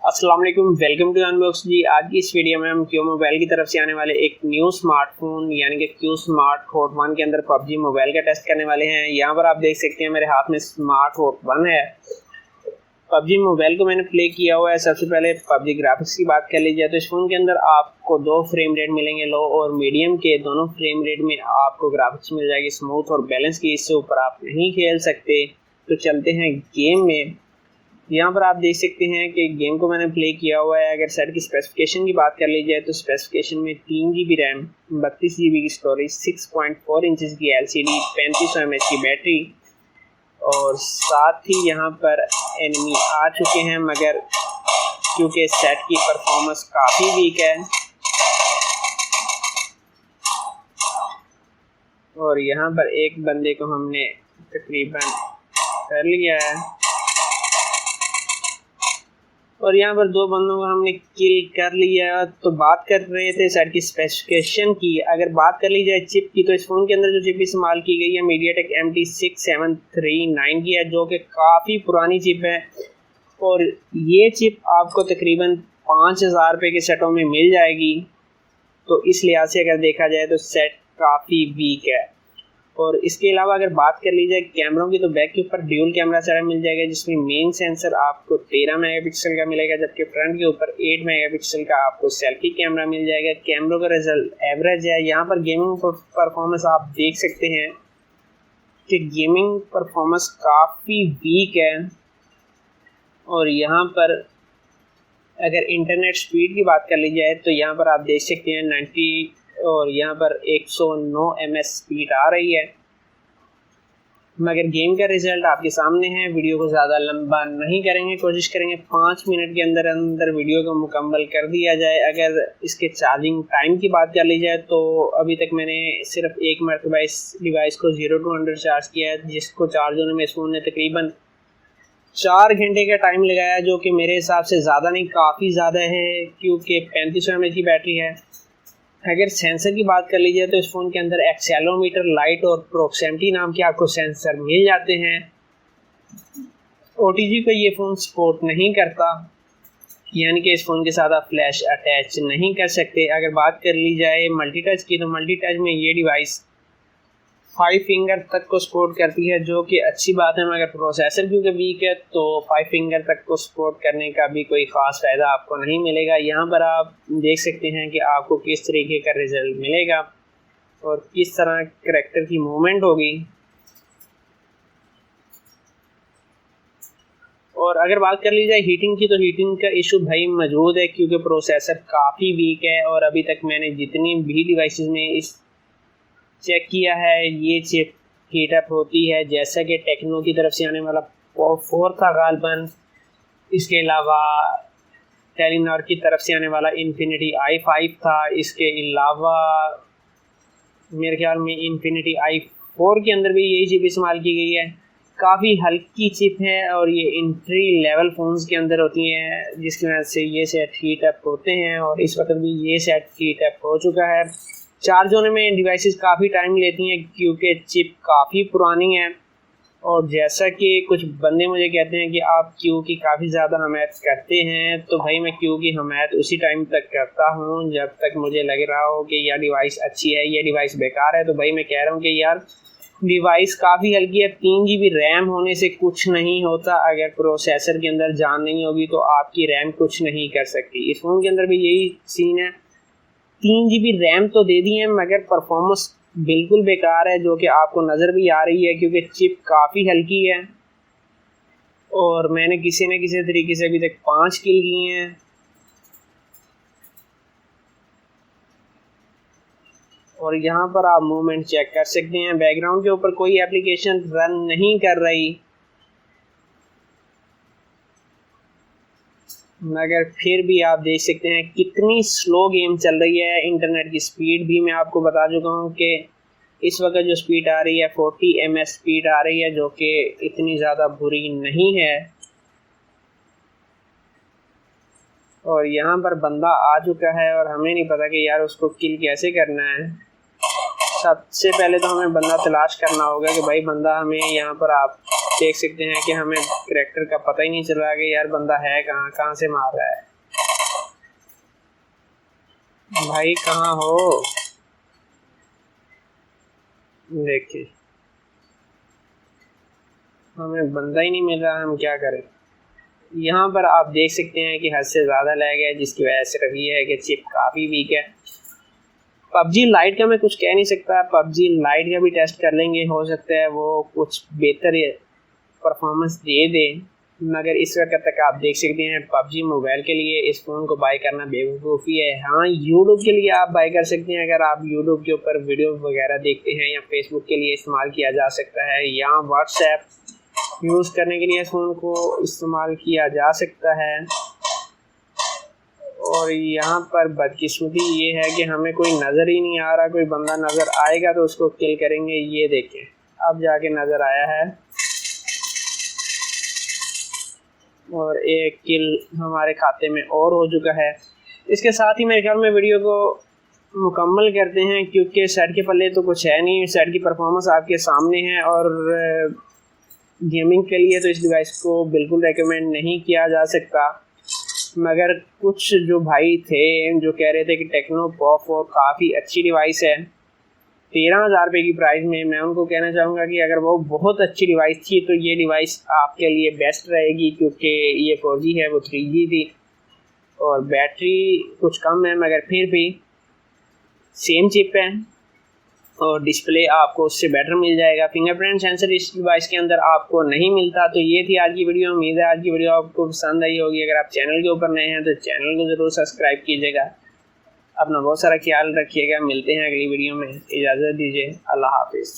अस्सलाम वालेकुम, welcome to unbox जी। आज की इस वीडियो में हम क्यू मोबाइल की तरफ से आने वाले एक न्यू स्मार्टफोन यानी कि क्यू स्मार्ट हॉट 1 के अंदर पबजी मोबाइल का टेस्ट करने वाले हैं। यहाँ पर आप देख सकते हैं मेरे हाथ में स्मार्ट हॉट 1 है। पबजी मोबाइल को मैंने प्ले किया हुआ है। सबसे पहले पबजी ग्राफिक्स की बात कर ली जाए तो इस फोन के अंदर आपको दो फ्रेम रेट मिलेंगे, लो और मीडियम के। दोनों फ्रेम रेट में आपको ग्राफिक्स मिल जाएगी स्मूथ और बैलेंस की। इससे ऊपर आप नहीं खेल सकते। तो चलते हैं गेम में। यहाँ पर आप देख सकते हैं कि गेम को मैंने प्ले किया हुआ है। अगर सेट की स्पेसिफिकेशन की बात कर ली जाए तो स्पेसिफिकेशन में 3 GB रैम, 32 GB की स्टोरेज, 6.4 इंचज़ की LCD, 3500 mAh की बैटरी और साथ ही यहाँ पर एनिमी आ चुके हैं, मगर क्योंकि सेट की परफॉर्मेंस काफ़ी वीक है और यहाँ पर एक बंदे को हमने तकरीबन कर लिया है और यहाँ पर दो बंदों को हमने किल कर लिया। तो बात कर रहे थे सेट की स्पेसिफिकेशन की। अगर बात कर ली जाए चिप की तो इस फ़ोन के अंदर जो चिप इस्तेमाल की गई है MediaTek MT6739 की है, जो कि काफ़ी पुरानी चिप है और ये चिप आपको तकरीबन 5000 रुपये के सेटों में मिल जाएगी। तो इस लिहाज से अगर देखा जाए तो सेट काफ़ी वीक है। और इसके अलावा अगर बात कर ली जाए कैमरों की तो बैक के ऊपर ड्यूल कैमरा सेटअप मिल जाएगा, जिसमें मेन सेंसर आपको 13 मेगापिक्सल का मिलेगा, जबकि फ्रंट के ऊपर 8 मेगापिक्सल का आपको सेल्फी कैमरा मिल जाएगा। कैमरों का रिजल्ट एवरेज है। यहाँ पर गेमिंग परफॉर्मेंस आप देख सकते हैं कि गेमिंग परफॉर्मेंस काफ़ी वीक है। और यहाँ पर अगर इंटरनेट स्पीड की बात कर ली जाए तो यहाँ पर आप देख सकते हैं 90 और यहाँ पर 109 ms स्पीड आ रही है। मगर गेम का रिजल्ट आपके सामने है। वीडियो को ज़्यादा लंबा नहीं करेंगे, कोशिश करेंगे 5 मिनट के अंदर अंदर वीडियो को मुकम्मल कर दिया जाए। अगर इसके चार्जिंग टाइम की बात कर ली जाए तो अभी तक मैंने सिर्फ एक मरतबा इस डिवाइस को 0 to 100 चार्ज किया है, जिसको चार्ज होने में इस फोन ने तकरीबन 4 घंटे का टाइम लगाया, जो कि मेरे हिसाब से ज़्यादा नहीं, काफ़ी ज़्यादा है, क्योंकि 3500 mAh की बैटरी है। अगर सेंसर की बात कर लीजिए तो इस फ़ोन के अंदर एक्सेलेरोमीटर, लाइट और प्रोक्सिमिटी नाम के आपको सेंसर मिल जाते हैं। OTG पे ये फ़ोन सपोर्ट नहीं करता, यानी कि इस फ़ोन के साथ आप फ्लैश अटैच नहीं कर सकते। अगर बात कर ली जाए मल्टी टच की तो मल्टी टच में ये डिवाइस 5 फिंगर तक को सपोर्ट करती है, जो कि अच्छी बात है। मगर प्रोसेसर क्योंकि वीक है तो 5 फिंगर तक को सपोर्ट करने का भी कोई ख़ास फ़ायदा आपको नहीं मिलेगा। यहाँ पर आप देख सकते हैं कि आपको किस तरीके का रिजल्ट मिलेगा और किस तरह करैक्टर की मूवमेंट होगी। और अगर बात कर ली जाए हीटिंग की तो हीटिंग का इशू भाई मौजूद है, क्योंकि प्रोसेसर काफ़ी वीक है। और अभी तक मैंने जितनी भी डिवाइसेस में इस चेक किया है ये चिप हीट अप होती है, जैसा कि टेक्नो की तरफ से आने वाला 4 था गालबन। इसके अलावा टेलीनॉर की तरफ से आने वाला इन्फिनिटी i5 था। इसके अलावा मेरे ख्याल में इन्फिनिटी i4 के अंदर भी यही चिप इस्तेमाल की गई है। काफ़ी हल्की चिप है और ये एंट्री लेवल फ़ोन्स के अंदर होती हैं, जिसकी वजह से ये सेट हीट अप होते हैं और इस वक्त भी ये सेट हीट अप हो चुका है। चार्ज होने में डिवाइसेस काफ़ी टाइम लेती हैं क्योंकि चिप काफ़ी पुरानी है। और जैसा कि कुछ बंदे मुझे कहते हैं कि आप क्यू की काफ़ी ज़्यादा हमायत करते हैं, तो भाई मैं क्यू की हमायत उसी टाइम तक करता हूं जब तक मुझे लग रहा हो कि यह डिवाइस अच्छी है, ये डिवाइस बेकार है। तो भाई मैं कह रहा हूं कि यार डिवाइस काफ़ी हल्की है, 3 GB रैम होने से कुछ नहीं होता। अगर प्रोसेसर के अंदर जान नहीं होगी तो आपकी रैम कुछ नहीं कर सकती। इस फ़ोन के अंदर भी यही सीन है। 3 GB रैम तो दे दी है मगर परफॉर्मेंस बिल्कुल बेकार है, जो कि आपको नज़र भी आ रही है क्योंकि चिप काफ़ी हल्की है। और मैंने किसी न किसी तरीके से अभी तक 5 किल किए हैं। और यहाँ पर आप मूवमेंट चेक कर सकते हैं। बैकग्राउंड के ऊपर कोई एप्लीकेशन रन नहीं कर रही, मगर फिर भी आप देख सकते हैं कितनी स्लो गेम चल रही है। इंटरनेट की स्पीड भी मैं आपको बता चुका हूँ कि इस वक्त जो स्पीड आ रही है 40 ms स्पीड आ रही है, जो कि इतनी ज़्यादा बुरी नहीं है। और यहाँ पर बंदा आ चुका है और हमें नहीं पता कि यार उसको किल कैसे करना है। सबसे पहले तो हमें बंदा तलाश करना होगा कि भाई बंदा, हमें यहाँ पर आप देख सकते हैं कि हमें करैक्टर का पता ही नहीं चल रहा कि यार बंदा है कहाँ, कहाँ से मार रहा है। भाई कहाँ हो? देखिए हमें बंदा ही नहीं मिल रहा, हम क्या करें। यहाँ पर आप देख सकते हैं कि हद से ज़्यादा लैग है, जिसकी वजह से रही है कि चिप काफ़ी वीक है। पबजी लाइट का मैं कुछ कह नहीं सकता, पबजी लाइट का भी टेस्ट कर लेंगे, हो सकता है वो कुछ बेहतर परफॉर्मेंस दे दे, मगर इस वक्त तक आप देख सकते हैं पबजी मोबाइल के लिए इस फ़ोन को बाय करना बेवकूफ़ी है। हाँ, यूट्यूब के लिए आप बाय कर सकते हैं, अगर आप यूट्यूब के ऊपर वीडियो वगैरह देखते हैं, या फेसबुक के लिए इस्तेमाल किया जा सकता है, या व्हाट्सएप यूज़ करने के लिए फ़ोन को इस्तेमाल किया जा सकता है। और यहाँ पर बदकिस्मती ये है कि हमें कोई नज़र ही नहीं आ रहा, कोई बंदा नज़र आएगा तो उसको किल करेंगे। ये देखें अब जाके नज़र आया है और एक किल हमारे खाते में और हो चुका है। इसके साथ ही मेरे ख्याल में वीडियो को मुकम्मल करते हैं, क्योंकि सेट के पल्ले तो कुछ है नहीं, सेट की परफॉर्मेंस आपके सामने है। और गेमिंग के लिए तो इस डिवाइस को बिल्कुल रेकमेंड नहीं किया जा सकता, मगर कुछ जो भाई थे जो कह रहे थे कि टेक्नो पॉप और काफ़ी अच्छी डिवाइस है 13,000 रुपये की प्राइस में, मैं उनको कहना चाहूँगा कि अगर वो बहुत अच्छी डिवाइस थी तो ये डिवाइस आपके लिए बेस्ट रहेगी, क्योंकि ये 4G है, वो 3G थी और बैटरी कुछ कम है, मगर फिर भी सेम चिप है और डिस्प्ले आपको उससे बेटर मिल जाएगा। फिंगरप्रिंट सेंसर इस डिवाइस के अंदर आपको नहीं मिलता। तो ये थी आज की वीडियो, उम्मीद है आज की वीडियो आपको पसंद आई होगी। अगर आप चैनल के ऊपर नए हैं तो चैनल को ज़रूर सब्सक्राइब कीजिएगा। अपना बहुत सारा ख्याल रखिएगा, मिलते हैं अगली वीडियो में, इजाज़त दीजिए, अल्लाह हाफिज़।